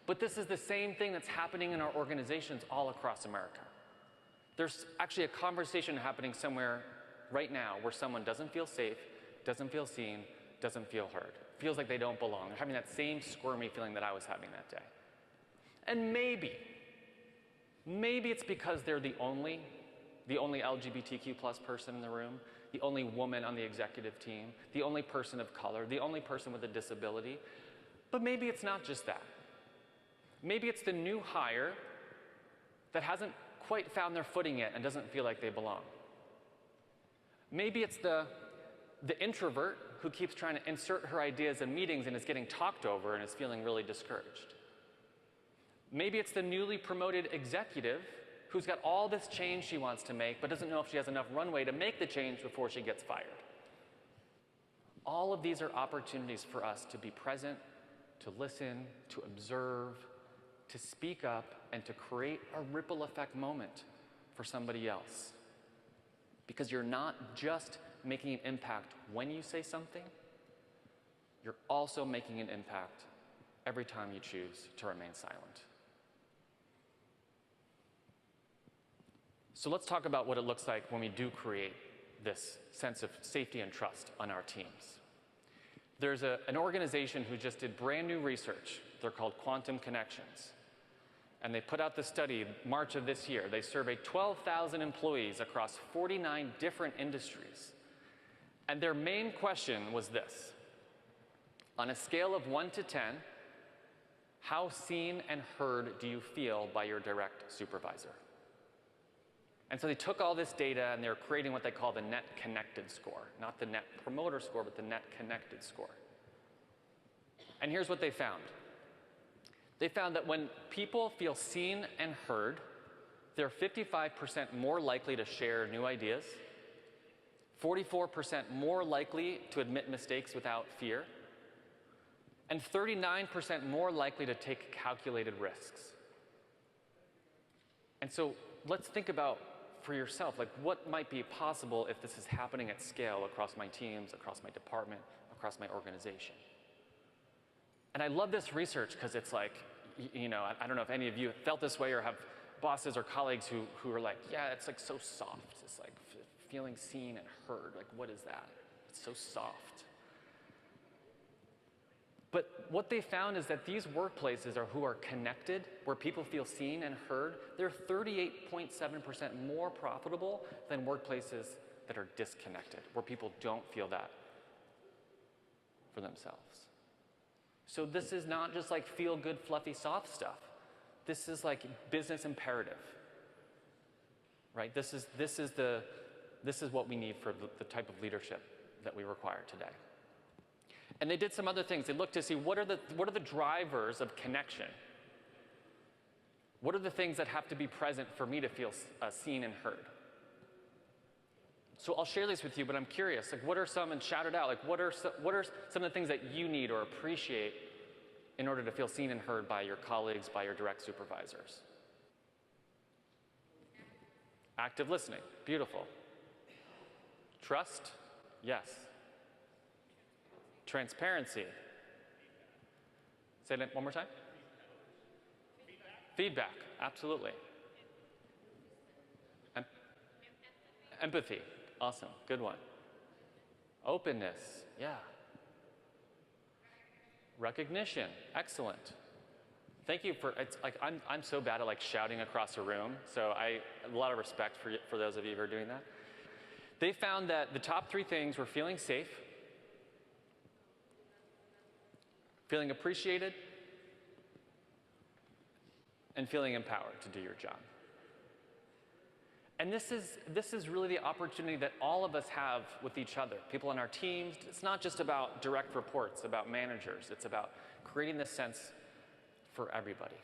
But this is the same thing that's happening in our organizations all across America. There's actually a conversation happening somewhere right now where someone doesn't feel safe, doesn't feel seen, doesn't feel heard. Feels like they don't belong. They're having that same squirmy feeling that I was having that day. And maybe it's because they're the only LGBTQ plus person in the room, the only woman on the executive team, the only person of color, the only person with a disability. But maybe it's not just that. Maybe it's the new hire that hasn't quite found their footing yet and doesn't feel like they belong. Maybe it's the introvert who keeps trying to insert her ideas in meetings and is getting talked over and is feeling really discouraged. Maybe it's the newly promoted executive who's got all this change she wants to make but doesn't know if she has enough runway to make the change before she gets fired. All of these are opportunities for us to be present, to listen, to observe, to speak up, and to create a ripple effect moment for somebody else. Because you're not just making an impact when you say something, you're also making an impact every time you choose to remain silent. So let's talk about what it looks like when we do create this sense of safety and trust on our teams. There's an organization who just did brand new research. They're called Quantum Connections. And they put out the study March of this year. They surveyed 12,000 employees across 49 different industries. And their main question was this: on a scale of 1 to 10, how seen and heard do you feel by your direct supervisor? And so they took all this data and they're creating what they call the net connected score. Not the net promoter score, but the net connected score. And here's what they found. They found that when people feel seen and heard, they're 55% more likely to share new ideas, 44% more likely to admit mistakes without fear, and 39% more likely to take calculated risks. And so let's think about for yourself, like what might be possible if this is happening at scale across my teams, across my department, across my organization. And I love this research because it's like, you know, I don't know if any of you felt this way or have bosses or colleagues who are like, yeah, it's like so soft. It's like feeling seen and heard. Like, what is that? It's so soft. But what they found is that these workplaces who are connected, where people feel seen and heard, they're 38.7% more profitable than workplaces that are disconnected, where people don't feel that for themselves. So this is not just like feel-good, fluffy, soft stuff. This is like business imperative, right? This is what we need for the type of leadership that we require today. And they did some other things. They looked to see what are the drivers of connection. What are the things that have to be present for me to feel seen and heard? So I'll share these with you, but I'm curious, like what are some, and shout it out, like what are some of the things that you need or appreciate in order to feel seen and heard by your colleagues, by your direct supervisors? Active listening, beautiful. Trust, yes. Transparency. Say that one more time. Feedback, absolutely. Empathy, awesome, good one. Openness, yeah. Recognition, excellent. Thank you for, it's like, I'm so bad at like shouting across a room, so a lot of respect for those of you who are doing that. They found that the top 3 things were feeling safe, feeling appreciated, and feeling empowered to do your job. And this is really the opportunity that all of us have with each other, people on our teams. It's not just about direct reports, about managers. It's about creating this sense for everybody.